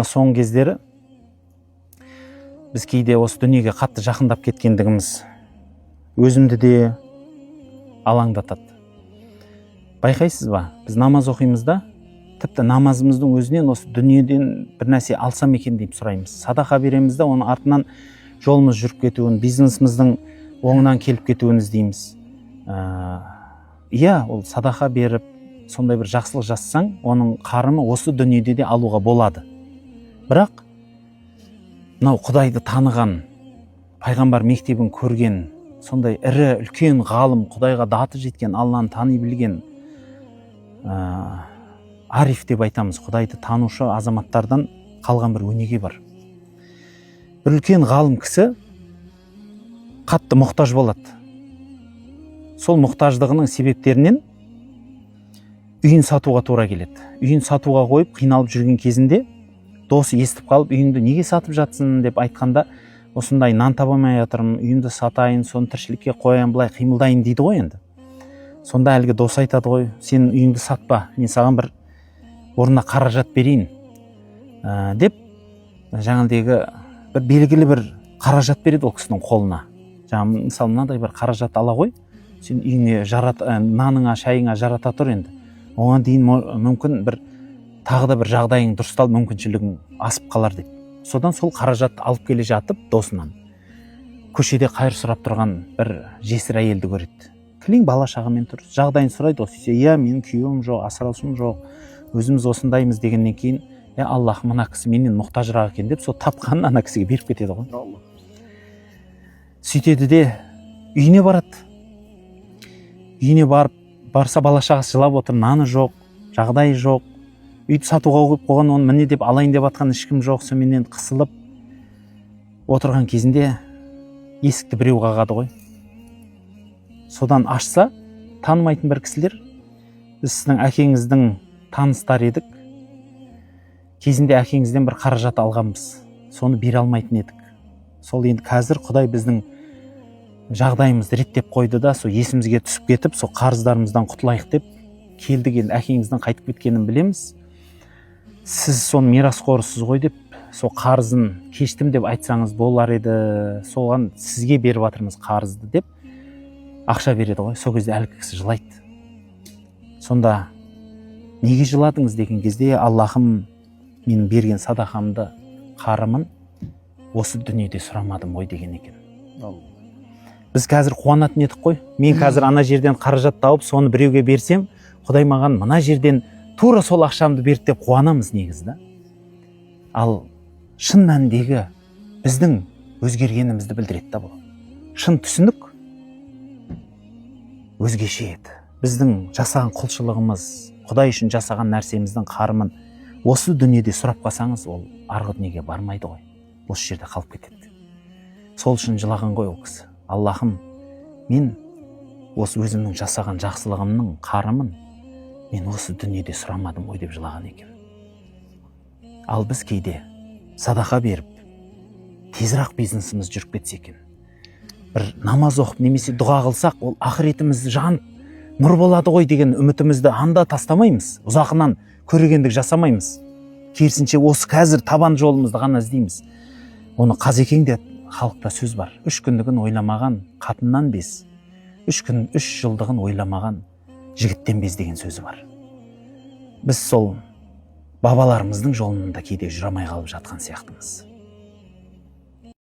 соңғы кездері біз кейде осы дүниеге қатты жақындап кеткендігіміз өзімді де алаңдатады. Байқайсыз ба, біз намаз оқимыз да, тіпті намазымыздың өзінен осы дүниеден бір нәрсе алсам екен деп сұраймыз. Садақа береміз да, оның артынан жолымыз жүріп кетуін, бизнесіміздің оңынан келіп кетуін іздейміз. Иә, ол садақа беріп, сондай бір жақсылық жасасаң, оның қарымы осы дүниеде де алуға болады. Бірақ мынау Құдайды таныған, пайғамбар мектебін көрген, сондай ірі, үлкен ғалым, Құдайға даты жеткен, Алланы тани білген, ариф деп айтамыз, Құдайды танушы азаматтардан қалған бір өнеге бар. Бір үлкен ғалым кісі қатты мұқтаж болады. Сол мұқтаждығының себептерінен үйін сатуға тура келеді. Үйін сатуға қойып, қиналып жүрген кезінде досы естіп қалып, үйіңді неге сатып жатсың деп айтқанда, осындай нан таба алмай жатырмын, үйімді сатайын, соны тіршілікке қояйын, былай қимылдайын дейді ғой енді. Сонда әлгі дос айтады ғой, сен үйіңді сатпа, мен саған бір орнына қаражат берейін деп, жаңағыдегі бір белгілі бір қаражат береді ол кісінің қолына. Жаңағы мысалы мынадай бір қаражат ала ғой, сен үйіңе наныңа, шайыңа жарата тұр енді. Оған дейін мүмкін бір тағы да бір жағдайың дұрысталып, мүмкіншілігің асып қалар деп. Содан сол қаражат алып келе жатып, досынан көшеде қайыр сұрап тұрған бір жесір әйелді көреді. Кілең бала шағамен тұр, жағдайын сұрайды. Осы иә, менің күйеуім жоқ, асыраушым жоқ, өзіміз осындаймыз дегеннен кейін, Аллах, мына кісі менен мұқтажырақ екен деп, сол тапқанын ана кісіге беріп кетеді ғой. Сөйтеді де үйіне барады. Үйіне барса бала шағасы жылап отыр, наны жоқ, жағдайы жоқ. Үйді сатуға қойып қойған, оны міне деп алайын деп атқан ешкім жоқ, соменен қысылып отырған кезінде есікті біреу қағады ғой. Содан ашса, танымайтын бір кісілер, біз сіздің әкеңіздің таныстар едік, кезінде әкеңізден бір қаражат алғанбыз, соны бере алмайтын едік. Сол енді қазір Құдай біздің жағдайымызды реттеп қойды да, сол есімізге түсіп кетіп, сол қарыздарымыздан құтылайық деп келдік. Енді әкеңіздің қайтып кеткенін білеміз. Сіз соны мирасқорысыз ғой деп, сол қарызын кештім деп айтсаңыз болар еді, соған сізге беріп жатырмыз қарызды деп ақша береді ғой. Сол кезде әлгі кісі жылайды. Сонда неге жыладыңыз деген кезде, Аллахым, менің берген садақамды, қарымын осы дүниеде сұрамадым ғой деген екен. Біз қазір қуанатын едік қой. Мен қазір ана жерден қаражат тауып, соны біреуге берсем, Құдай маған мына жерден тура сол ақшамды берді деп қуанамыз негізі да. Ал шын мәніндегі біздің өзгергенімізді білдіреді да бұл. Шын түсінік өзгеше еді. Біздің жасаған құлшылығымыз, Құдай үшін жасаған нәрсеміздің қарымын осы дүниеде сұрап қалсаңыз, ол арғы дүниеге бармайды ғой. Осы жерде қалып кетеді. Сол үшін жылаған ғой ол кісі. Аллахым, мен осы өзімнің жасаған жақсылығымның қарымын мен осы дүниеде сұрамадым ғой деп жылаған екен. Ал біз кейде садақа беріп, тезірақ бизнесіміз жүріп кетсе екен. Бір намаз оқып, немесе дұға қылсақ, ол ақыретіміз жанып, нұр болады ғой деген үмітімізді анда тастамаймыз. Ұзақынан көрегендік жасамаймыз. Керісінше осы қазір табан жолымызды ғана іздейміз. Оны Қазекеңде халықта сөз бар. 3 күндігін ойламаған қатыннан без, 3 жылдығын ойламаған жігіттен без деген сөзі бар. Біз сол бабаларымыздың жолында кейде жүре алмай қалып жатқан сияқтымыз.